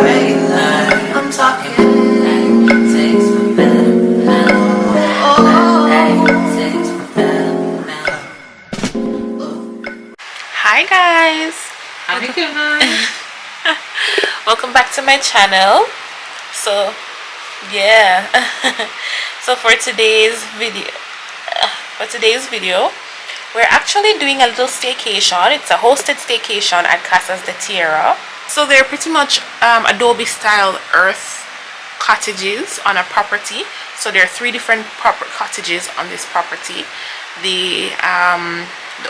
regular. I'm talking takes for better. Takes for better. Hi guys. Hi guys. Welcome back to my channel. So yeah. So for today's video, we're actually doing a little staycation. It's a hosted staycation at Casas de Tierra. So they're pretty much Adobe-Style earth cottages on a property. So there are 3 different cottages on this property. The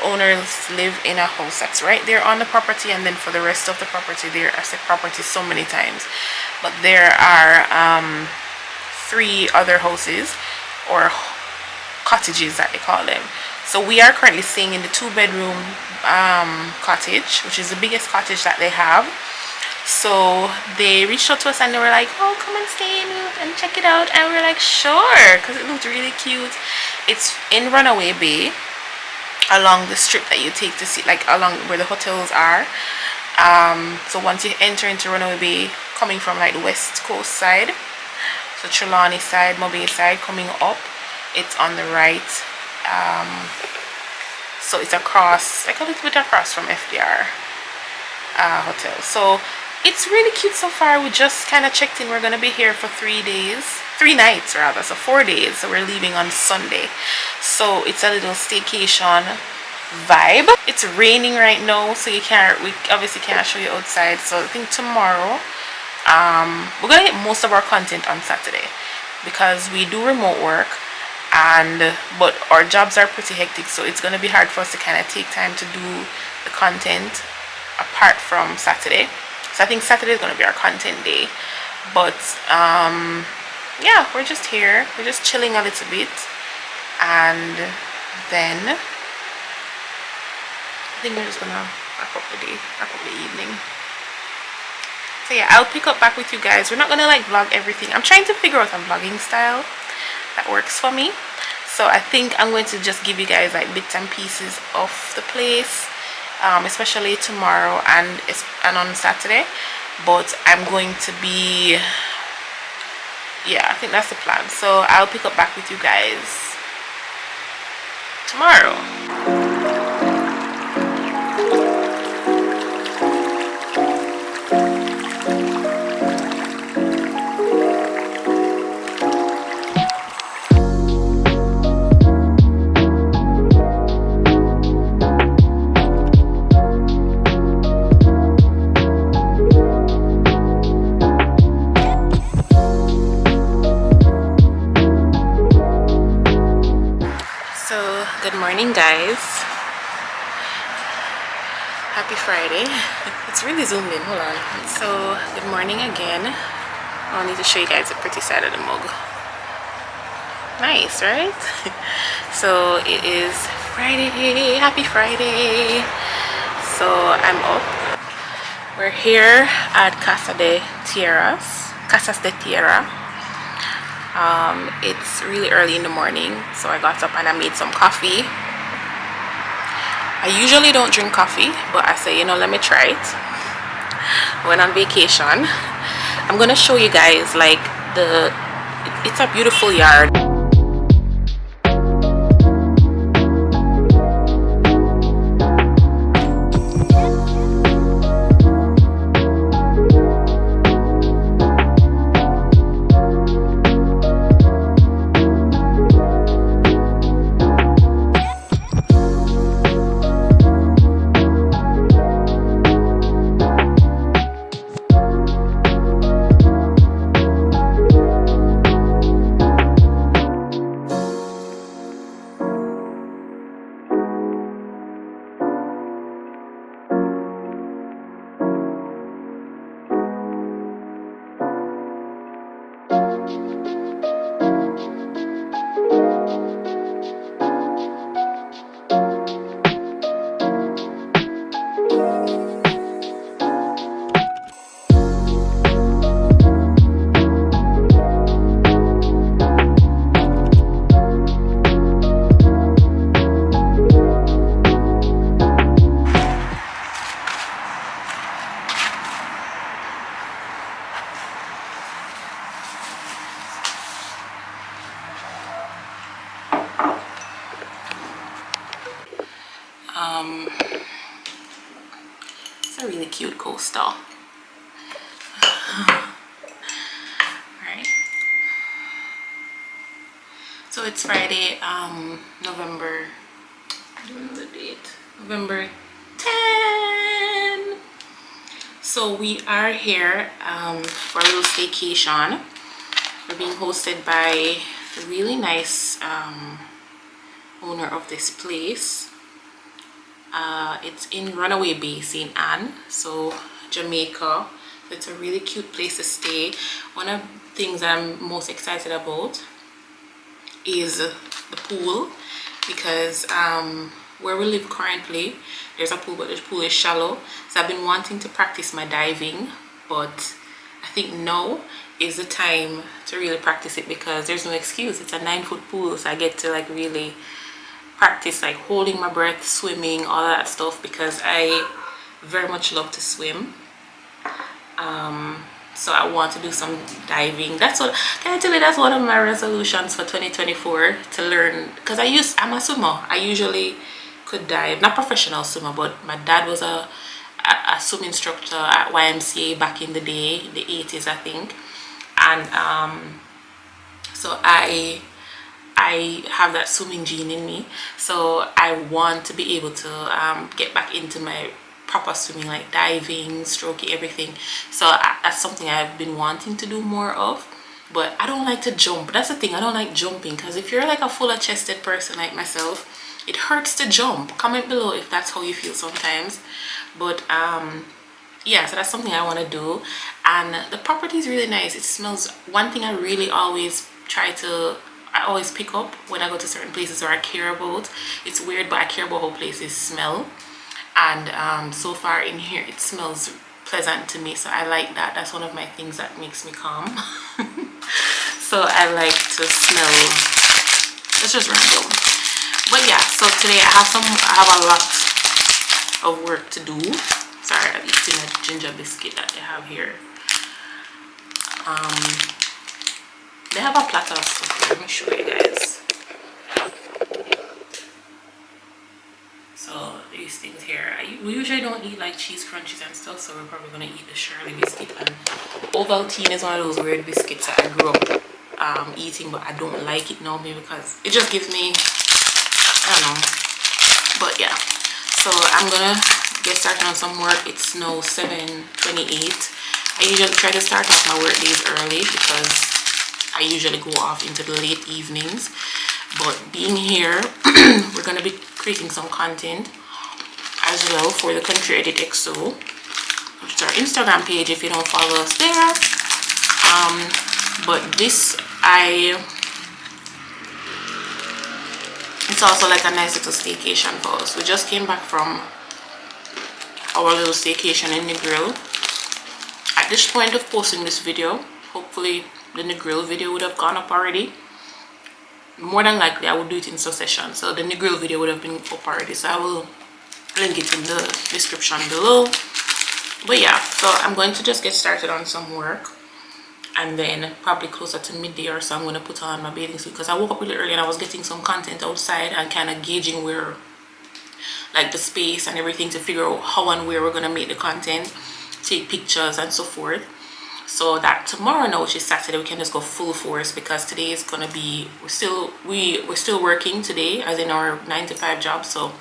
owners live in a house that's right there on the property, and then for the rest of the property, I've said property so many times, but there are 3 other houses or cottages that they call them. So we are currently staying in the 2-bedroom cottage, which is the biggest cottage that they have. So they reached out to us and they were like, oh, come and stay and check it out, and we were like, sure, because it looked really cute. It's in Runaway Bay, along the strip that you take to see, like along where the hotels are. So once you enter into Runaway Bay, coming from like the west coast side, so Trelawney side, Mobile side, coming up, it's on the right. So it's across, like a little bit across from FDR hotel. So it's really cute so far. We just kind of checked in. We're gonna be here for 3 nights rather, so 4 days. So we're leaving on Sunday. So it's a little staycation vibe. It's raining right now, so we obviously can't show you outside. So I think tomorrow we're gonna get most of our content on Saturday because we do remote work, but our jobs are pretty hectic, so it's gonna be hard for us to kind of take time to do the content apart from Saturday. So I think Saturday is gonna be our content day. But yeah, we're just here, we're just chilling a little bit, and then I think we're just gonna wrap up the day, wrap up the evening. So yeah, I'll pick up back with you guys. We're not gonna like vlog everything. I'm trying to figure out a vlogging style that works for me. So I think I'm going to just give you guys like bits and pieces of the place, especially tomorrow and on Saturday. But I'm going to be, yeah, I think that's the plan. So I'll pick up back with you guys tomorrow. Guys, happy Friday. It's really zoomed in, hold on. So good morning again. I need to show you guys the pretty side of the mug. Nice, right? So it is Friday, happy Friday. So I'm up. We're here at Casas de Tierra. It's really early in the morning, so I got up and I made some coffee. I usually don't drink coffee, but I say, you know, let me try it. When on vacation, I'm gonna show you guys like it's a beautiful yard. It's a really cute coaster. Alright. So it's Friday, November, I don't know the date. November 10. So we are here for a little staycation. We're being hosted by a really nice owner of this place. It's in Runaway Bay, St. Anne, so Jamaica. It's a really cute place to stay. One of the things that I'm most excited about is the pool, because where we live currently, there's a pool, but the pool is shallow. So I've been wanting to practice my diving, but I think now is the time to really practice it, because there's no excuse. It's a 9-foot pool, so I get to like really practice like holding my breath, swimming, all of that stuff, because I very much love to swim. So I want to do some diving. That's what, can I tell you, that's one of my resolutions for 2024, to learn, because I'm a swimmer. I usually could dive, not professional swimmer, but my dad was a swim instructor at YMCA back in the day, the 80s I think. And so I have that swimming gene in me, so I want to be able to get back into my proper swimming, like diving, stroking, everything. So that's something I've been wanting to do more of, but I don't like to jump. That's the thing, I don't like jumping, because if you're like a fuller chested person like myself, it hurts to jump. Comment below if that's how you feel sometimes. But yeah, so that's something I want to do. And the property is really nice. It smells, one thing I really always I always pick up when I go to certain places, or I care about, it's weird, but I care about how places smell. And so far in here it smells pleasant to me, so I like that. That's one of my things that makes me calm. So I like to smell. It's just random. But yeah, so today I have a lot of work to do. Sorry, I'm eating a ginger biscuit that they have here. They have a platter of stuff here. Let me show you guys. So these things here, we usually don't eat like cheese crunches and stuff, so we're probably gonna eat the Shirley biscuit. And Ovaltine is one of those weird biscuits that I grew up eating, but I don't like it now, maybe because it just gives me, I don't know. But yeah, so I'm gonna get started on some work. It's now 7:28. I usually try to start off my work days early, because I usually go off into the late evenings. But being here, we're going to be creating some content as well for the Country Edit Xoxo, which is our Instagram page if you don't follow us there. But this, it's also like a nice little staycation for us. We just came back from our little staycation in Negril. At this point of posting this video, hopefully the Negril video would have gone up already. More than likely I will do it in succession, so the Negril video would have been up already, so I will link it in the description below. But yeah, so I'm going to just get started on some work, and then probably closer to midday or so I'm going to put on my bathing suit, because I woke up really early and I was getting some content outside and kind of gauging where, like the space and everything, to figure out how and where we're going to make the content, take pictures and so forth, so that tomorrow, now which is Saturday, we can just go full force, because today is going to be, we're still working today, as in our 9-to-5 job. So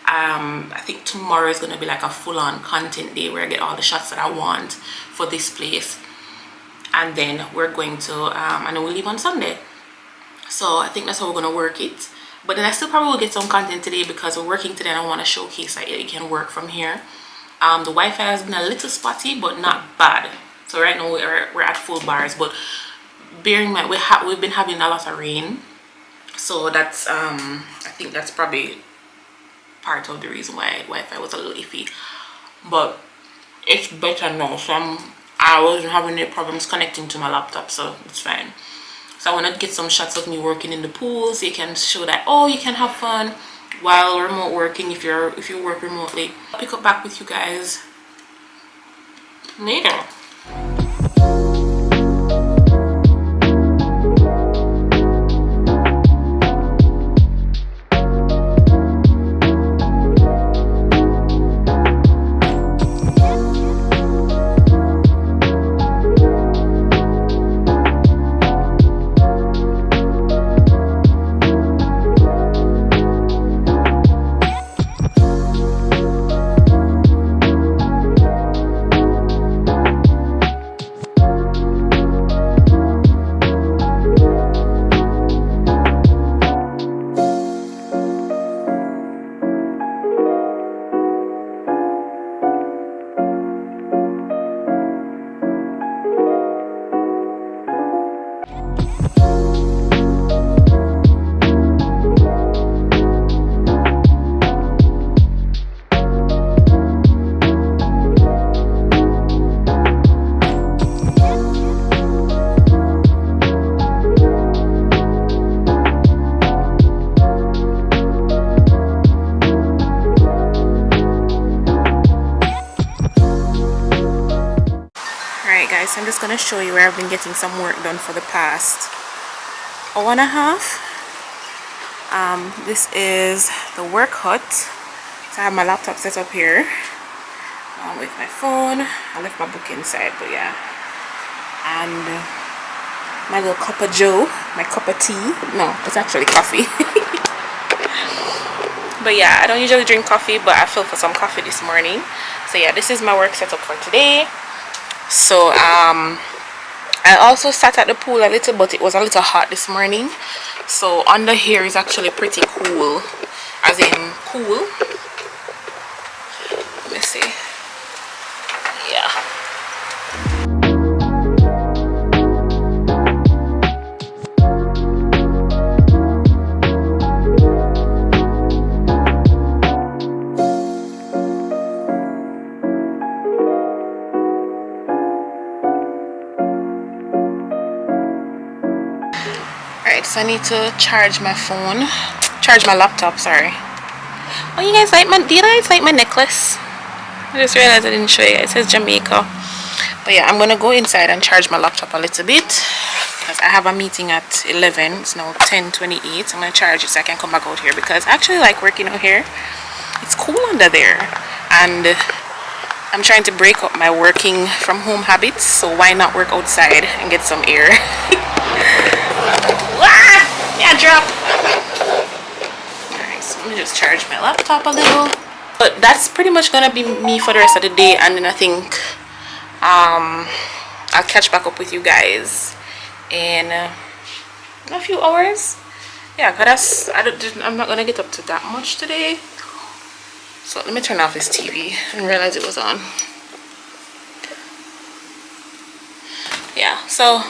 I think tomorrow is going to be like a full-on content day where I get all the shots that I want for this place, and then we're going to and then we'll leave on Sunday. So I think that's how we're going to work it. But then I still probably will get some content today, because we're working today and I want to showcase that it can work from here. The Wi-Fi has been a little spotty, but not bad. So right now we're at full bars, but bearing in mind we've been having a lot of rain, so that's I think that's probably part of the reason why Wi-Fi was a little iffy. But it's better now, so I wasn't having any problems connecting to my laptop, so it's fine. So I want to get some shots of me working in the pool, so you can show that, oh, you can have fun while remote working if you work remotely. I'll pick up back with you guys later. guys, so I'm just gonna show you where I've been getting some work done for the past hour and a half. This is the work hut. So I have my laptop set up here with my phone. I left my book inside, but yeah. And my little cup of joe, my cup of tea. No, it's actually coffee. But yeah, I don't usually drink coffee, but I feel for some coffee this morning. So yeah, this is my work setup for today. So I also sat at the pool a little, but it was a little hot this morning. So under here is actually pretty cool, as in cool. Let me see. Yeah. So I need to charge my phone, charge my laptop, sorry. Oh, you guys like do you guys like my necklace? I just realized I didn't show you. It says Jamaica. But yeah, I'm gonna go inside and charge my laptop a little bit because I have a meeting at 11. It's now 10:28. I'm gonna charge it so I can come back out here because I actually like working out here. It's cool under there, and I'm trying to break up my working from home habits, so why not work outside and get some air? Yeah, drop. Alright, so let me just charge my laptop a little. But that's pretty much gonna be me for the rest of the day, and then I think I'll catch back up with you guys in a few hours. Yeah, because I'm not gonna get up to that much today. So let me turn off this TV. I didn't realize it was on. Yeah, so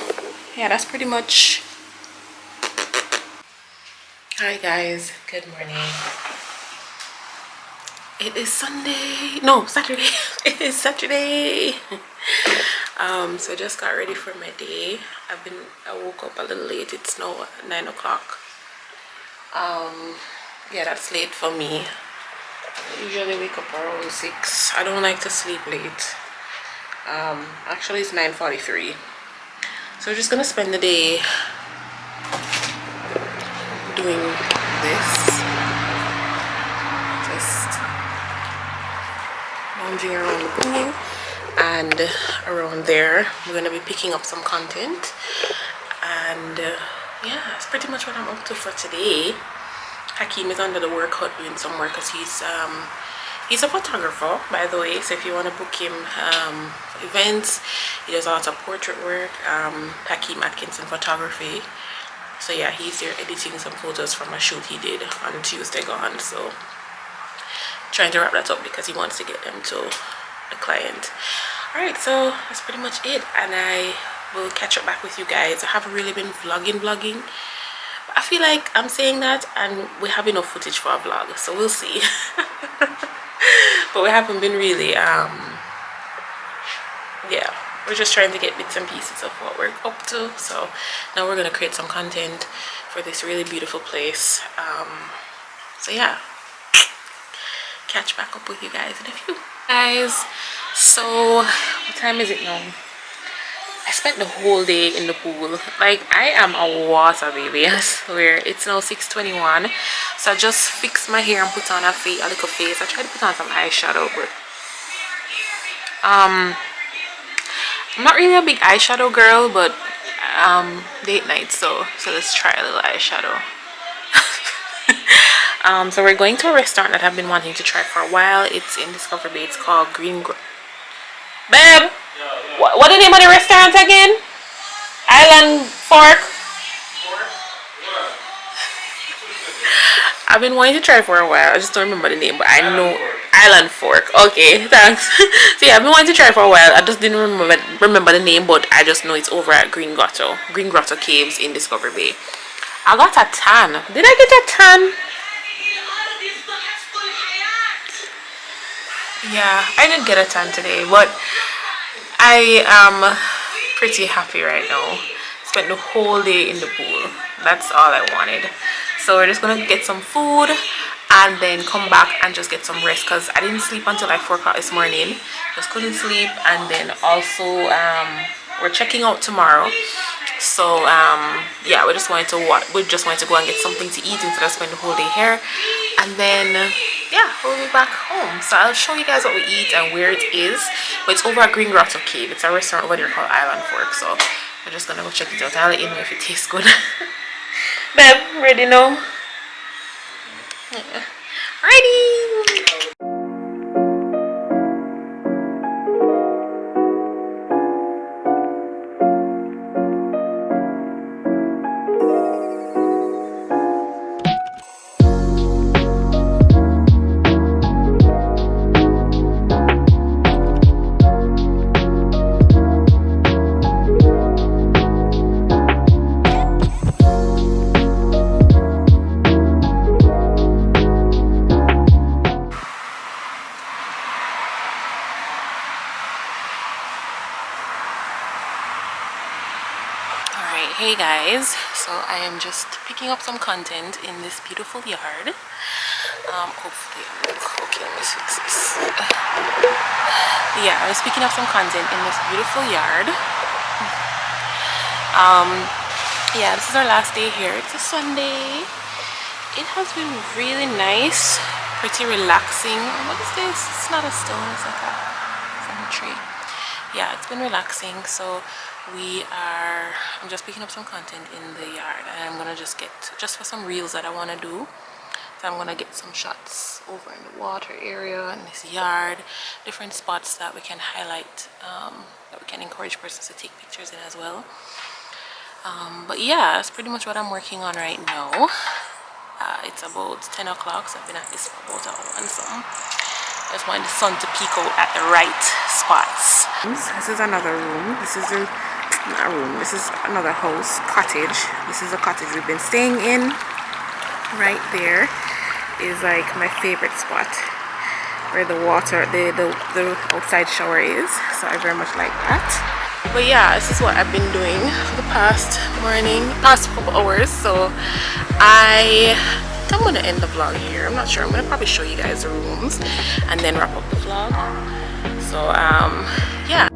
yeah, that's pretty much. Hi guys, good morning. It is Sunday, no, Saturday. It is Saturday. So I just got ready for my day. I woke up a little late. It's now 9 o'clock. Yeah, that's late for me. I usually wake up around 6. I don't like to sleep late. Actually it's 9:43. So we're just gonna spend the day doing this, just lounging around the pool and around there. We're gonna be picking up some content, and yeah, that's pretty much what I'm up to for today. Hakeem is under the work hut doing some work because he's a photographer, by the way, so if you want to book him for events, he does a lot of portrait work. Hakeem Atkinson Photography. So yeah, he's there editing some photos from a shoot he did on Tuesday gone. So trying to wrap that up because he wants to get them to the client. Alright, so that's pretty much it, and I will catch up back with you guys. I haven't really been vlogging, but I feel like I'm saying that and we have enough footage for a vlog, so we'll see. But we haven't been really yeah, we're just trying to get bits and pieces of what we're up to. So now we're gonna create some content for this really beautiful place. So yeah, catch back up with you guys in a few. Guys, so what time is it now? I spent the whole day in the pool. Like, I am a water baby, I swear. It's now 6:21. So I just fixed my hair and put on a little face. I tried to put on some eyeshadow, but I'm not really a big eyeshadow girl, but date night, so let's try a little eyeshadow. So we're going to a restaurant that I've been wanting to try for a while. It's in Discovery Bay. It's called Babe, what the name of the restaurant again? Island Fork. I've been wanting to try for a while. I just don't remember the name, but I know Island Fork. Okay, thanks. So yeah, I've been wanting to try for a while. I just didn't remember the name, but I just know it's over at Green Grotto Caves in Discovery Bay. I got a tan. Did I get a tan? Yeah, I did get a tan today, but I am pretty happy right now. Spent the whole day in the pool. That's all I wanted. So we're just gonna get some food and then come back and just get some rest, because I didn't sleep until like 4 o'clock this morning. Just couldn't sleep. And then also we're checking out tomorrow, so yeah, we just wanted to go and get something to eat instead of spend the whole day here. And then yeah, we'll be back home, so I'll show you guys what we eat and where it is. But it's over at Green Grotto Cave. It's a restaurant over there called Island Fork, so we're just gonna go check it out. I'll let you know if it tastes good. Babe, ready now? Yeah. Ready. Hey guys, so I am just picking up some content in this beautiful yard. Hopefully I'll look okay. Let me fix this. Yeah, I was picking up some content in this beautiful yard. Yeah, this is our last day here. It's a Sunday. It has been really nice, pretty relaxing. What is this? It's not a stone, it's like a from a tree. Yeah, it's been relaxing. So I'm just picking up some content in the yard, and I'm gonna just for some reels that I want to do. So I'm gonna get some shots over in the water area in this yard, different spots that we can highlight, that we can encourage persons to take pictures in as well. But yeah, that's pretty much what I'm working on right now. It's about 10 o'clock, so I've been at this for about an hour and something. I just wanted the sun to peek out at the right spots. This is another room. This is not a room. This is another house, cottage. This is a cottage we've been staying in. Right there is like my favorite spot where the water, the outside shower is. So I very much like that. But yeah, this is what I've been doing for the past couple hours. So I'm gonna end the vlog here. I'm not sure. I'm gonna probably show you guys the rooms and then wrap up the vlog. So yeah.